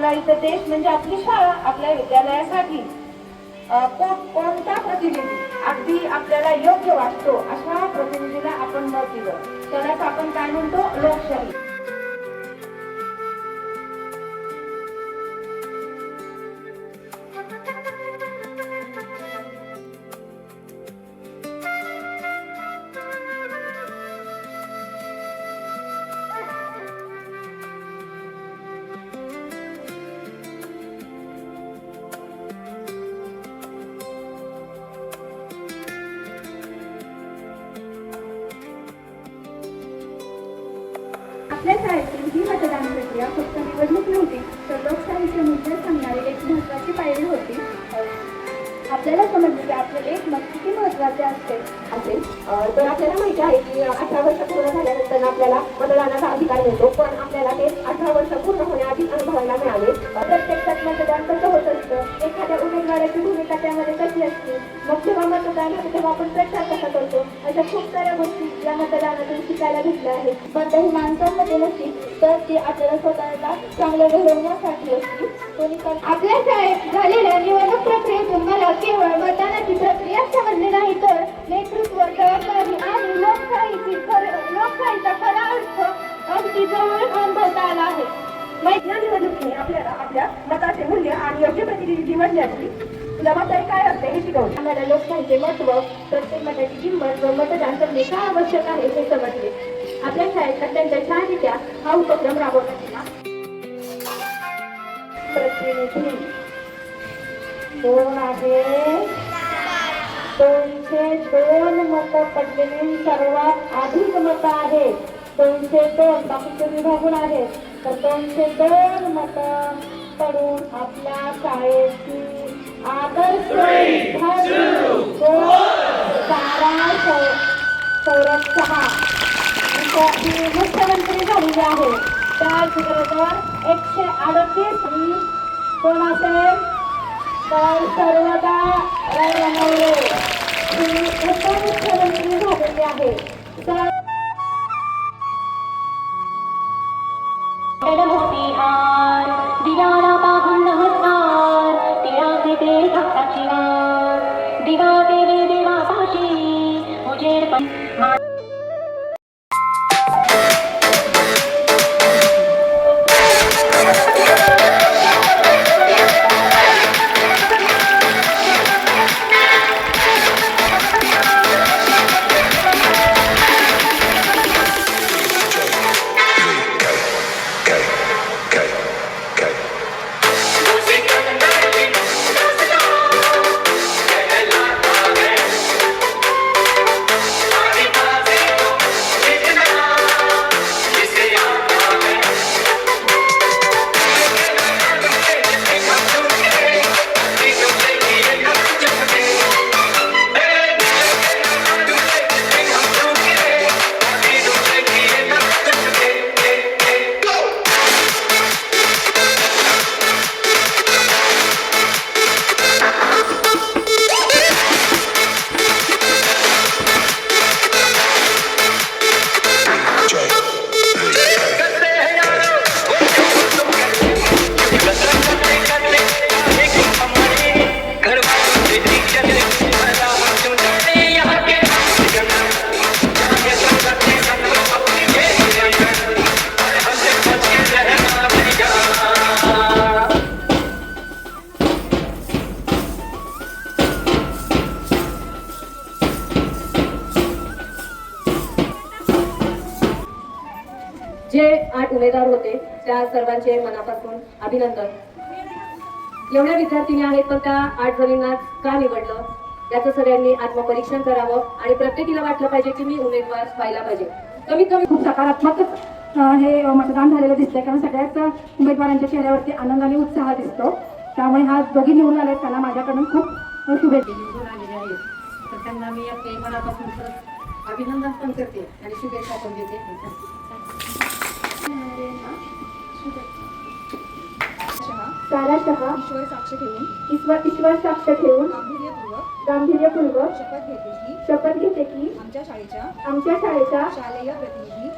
आपला इथं देश म्हणजे आपली शाळा, आपल्या विद्यालयासाठी कोणता प्रतिनिधी अगदी आपल्याला योग्य वाटतो अशा प्रतिनिधीला आपण मत दिलं तरच आपण काय म्हणतो, लोकशाही. आपल्या शाळेतील ही मतदान प्रक्रिया फक्त निवडणूक नव्हती, तर लोकशाहीचे मूल्य सांगणारी एक महत्त्वाची पायरी होती. आपल्याला समजले की आपले एक मत किती महत्त्वाचे असेल. तर आपल्याला माहिती आहे की 18 वर्ष पूर्ण झाल्यानंतर आपल्याला मतदानाचा अधिकार मिळतो, पण आपल्याला ते 18 वर्ष पूर्ण होण्याआधी अनुभवायला मिळाले. प्रत्यक्षात मतदान कसं होत असतं, एखाद्या उमेदवाराची भूमिका त्यामध्ये कशी असते, मग जेव्हा मतदान होते तेव्हा आपण प्रचार कसा करतो, अशा खूप साऱ्या गोष्टी या मतदानातून शिकायला भेटल्या आहेत. पण काही माणसांमध्ये नसतील तर ती आपल्याला स्वतःला चांगलं घडवण्यासाठी असते. आपल्या शाळेत झालेल्या निवडणूक प्रक्रियेतून मला केवळ मतदानाची प्रक्रिया समजली नाही, तर नेतृत्व, जबाबदारी आणि लोकशाहीचा खरा अर्थ अगदी जवळून अनुभवता आला आहे. या निवडणुकीने आपल्याला आपल्या मताचे मूल्य आणि योग्य प्रतिनिधी निवडण्याची जबाबदारी काय असते हे शिकवले. आम्हाला लोकशाहीचे महत्त्व, प्रत्येक मताची किंमत व मतदान करणे का आवश्यक आहे हे समजले. आपल्या शाळेत अत्यंत छानरित्या हा उपक्रम राबवण्यात गेला. प्रतिनिधी कोण आहे? 202 मतं पडलेली सर्वात अधिक मतं आहेत. 202 बाकीचे विभागून आहेत, तर 202 मतं पडून आपल्या शाळेची आदर्श मुख्यमंत्री झालेली आहे. त्याचबरोबर 138 कोण असेल तर सर्वदा रणनवरे ही उपमुख्यमंत्री झालेली आहे. दिवाला पाहून नमस्कार, तिळा ते भक्ताची वार, दिवा देवी देवापाशी उजेड पण जे 8 उमेदवार होते त्या सर्वांचे मनापासून अभिनंदन. एवढ्या विद्यार्थिनी आहेत, पण त्या 8 जणींना का निवडलं याचं सगळ्यांनी आत्मपरीक्षण करावं आणि प्रत्येकीला वाटलं पाहिजे की मी उमेदवार व्हायला पाहिजे. कमीत कमी खूप सकारात्मक हे मतदान झालेलं दिसतंय, कारण सगळ्याच उमेदवारांच्या चेहऱ्यावरती आनंद आणि उत्साह दिसतो. त्यामुळे हा दोघी निवडून आले, त्यांना माझ्याकडून खूप शुभेच्छा. निवडून आलेले आहेत, तर त्यांना मी आपल्या मनापासून अभिनंदन पण करते आणि शुभेच्छा पण देते. साराशः ईश्वर साक्ष ठेवून ईश्वर साक्ष ठेवून गांभीर्यपूर्वक शपथ घेते की आमच्या आमच्या शाळेच्या शालेय प्रतिनिधी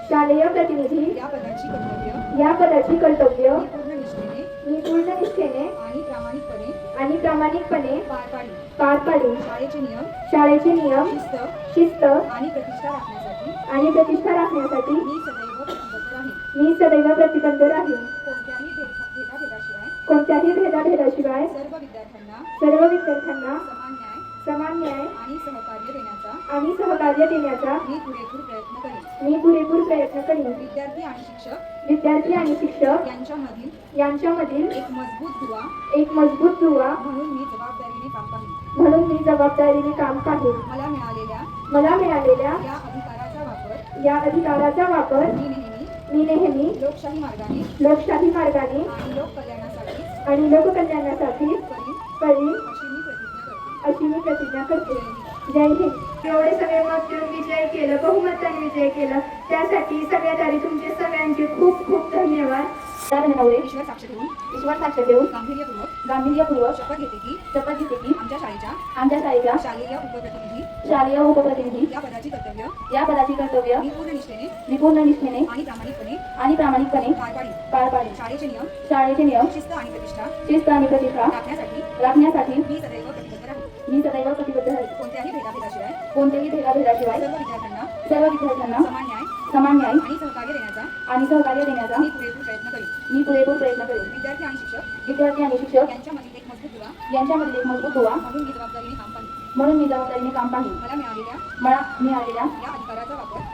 प्रतिनिधी या पदाची कर्तव्य या पदाची कर्तव्य पूर्ण निष्ठेने मी पूर्ण निष्ठेने आणि प्रामाणिकपणे पार पाडीन. शाळेचे नियम, शिस्त आणि प्रतिष्ठा राखण्यासाठी मी सदैव प्रतिबद्ध राहीन. कोणत्याही भेदाभेदाशिवाय सर्व विद्यार्थ्यांना समान न्याय आणि सहकार्य देण्याचा मी पुरेपूर प्रयत्न करीन. विद्यार्थी आणि शिक्षक यांच्यामधील एक मजबूत दुवा म्हणून मी जबाबदारीने काम पाहिन. मला मिळालेल्या या अधिकाराचा वापर मी नेहमी लोकशाही मार्गाने आणि लोककल्याणासाठी करीन अशी मी प्रतिज्ञा करते. जय हिंद. एवढे सगळे मत देऊन विजय केलं, बहुमताने विजय केलं, त्यासाठी सगळ्यात आधी तुमचे सगळ्यांचे खूप खूप धन्यवाद. ईश्वर साक्ष देऊन गांभीर्यपूर्वक शपथ घेते की आमच्या शाळेच्या शालेय उपप्रतिनिधी या पदाची कर्तव्य मी पूर्ण निष्ठेने आणि प्रामाणिकपणे पार पाडेन. शाळेचे नियम, शिस्त आणि प्रतिष्ठा राखण्यासाठी मी सदैव प्रतिबद्ध राहीन. कोणत्याही भेदाभेदाशिवाय सर्व विद्यार्थ्यांना समान न्याय आणि सहकार्य देण्याचा मी पुरेपूर प्रयत्न करेन. विद्यार्थी आणि शिक्षक यांच्यामधील एक मजबूत दुवा म्हणून मी जबाबदारीने काम पाहिन. मला मिळालेल्या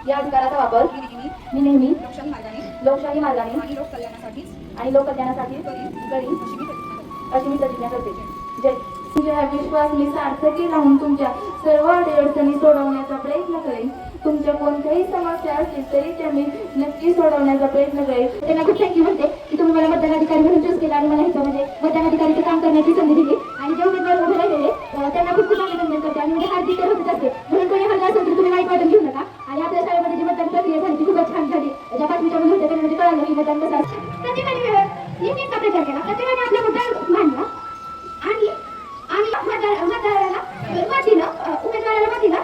या अधिकाराचा वापर मी नेहमी लोकशाही मार्गाने आणि लोककल्याणासाठी करीन अशी मी प्रतिज्ञा करते. जय. तुझ्या विश्वास मी सार्थकी राहून तुमच्या सर्व अडचणी सोडवण्याचा प्रयत्न करेन. तुमच्या कोणत्याही समस्या असतील तरी त्या मी नक्की सोडवण्याचा प्रयत्न करेन. त्यांना खूप थँक्यू म्हणते की तुम्ही मला मतदानाधिकारी म्हणून चूज केला आणि मला ह्याच्यामध्ये मतदानाधिकारीचं काम करण्याची संधी दिली. आणि जे उमेदवार उभे राहिलेले त्यांना खूप खूप अभिनंदन करते आणि म्हणजे हार्दिक तर होतच असते. म्हणून कोणी हल्ला असेल तर तुम्ही वाईट वाटून घेऊ नका. आणि आपल्या शाळेमध्ये जी मतदान प्रक्रिया झाली ती खूपच छान झाली. ज्या 5वीच्या मुली होत्या त्यांना म्हणजे कळालं की मतदान कसं असतं. प्रत्येकाने नेहमीचा प्रचार केला, प्रत्येकाने आपला मुद्दा मांडला आणि मतदाराला मत दिलं, उमेदवाराला मत दिलं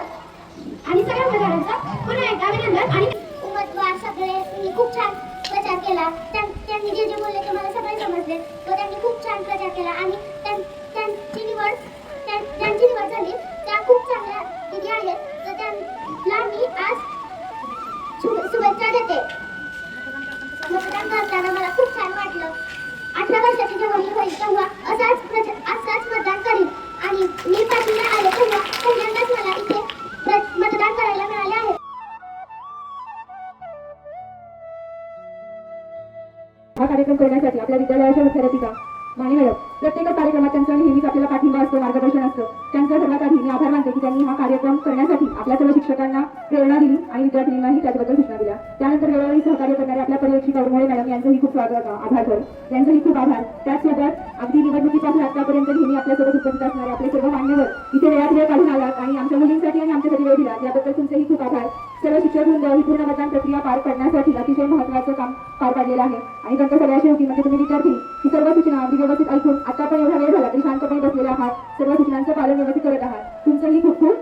आणि सगळ्या उमेदवारांचा पुन्हा एकदा अभिनंदन. आणि उमेदवार सगळे खूप छान प्रचार केला. त्यांनी जे बोलले ते मला सगळे समजले व त्यांनी खूप छान प्रचार केला आणि त्यांची निवड झाली. त्या खूप चांगल्या दिदी आहेत तर त्यांना मी आज शुभेच्छा देते. मतदान करताना मला खूप छान वाटलं. 18 वर्षाची जेव्हा मी होईल तेव्हा असाच मतदान करीन आणि मी 5वीला आले तेव्हा पहिल्यांदाच मला इथे मतदान करायला मिळाले आहे. हा कार्यक्रम करण्यासाठी आपल्या विद्यालयाच्या मुख्याध्यापिका माने मॅडम प्रत्येक कार्यक्रमात त्यांचा नेहमीच आपल्याला पाठिंबा असतो, मार्गदर्शन असतं. त्यांचा सर्वात आधी मी आभार मानते की त्यांनी हा कार्यक्रम करण्यासाठी आपल्या सर्व शिक्षकांना प्रेरणा दिली आणि विद्यार्थ्यांनाही त्याचबद्दल सूचना दिल्या. त्यानंतर वेळोवेळी सहकार्य करणारे आपल्या पर्यवेक्षक कवरमोळे मॅडम यांचंही खूप आभार सर, यांचंही खूप आभार. त्याचसोबत अगदी निवडणुकीपासून आतापर्यंत नेहमी आपल्यासोबत उपस्थित असणारे आपले सर्व मान्यवर इथे वेळात वेळ काढून आलात आणि आमच्या मुलींसाठी आणि आमच्यासाठी वेळ दिला याबद्दल तुमचेही खूप आभार. सर्व शिक्षक वृंद ही पूर्ण मतदान प्रक्रिया पार पाडण्यासाठी अतिशय महत्त्वाचं काम पार पाडलेलं आहे आणि त्यांच्या सगळ्या शेवटी म्हणजे तुम्ही विद्यार्थी ही सर्व सूचना अगदी व्यवस्थित ऐकून आता पण एवढा वेळ झाला तरी शांतपणे बसलेले आहात, सर्व सूचनांचं पालन व्यवस्थित करत आहात. तुमचंही खूप खूप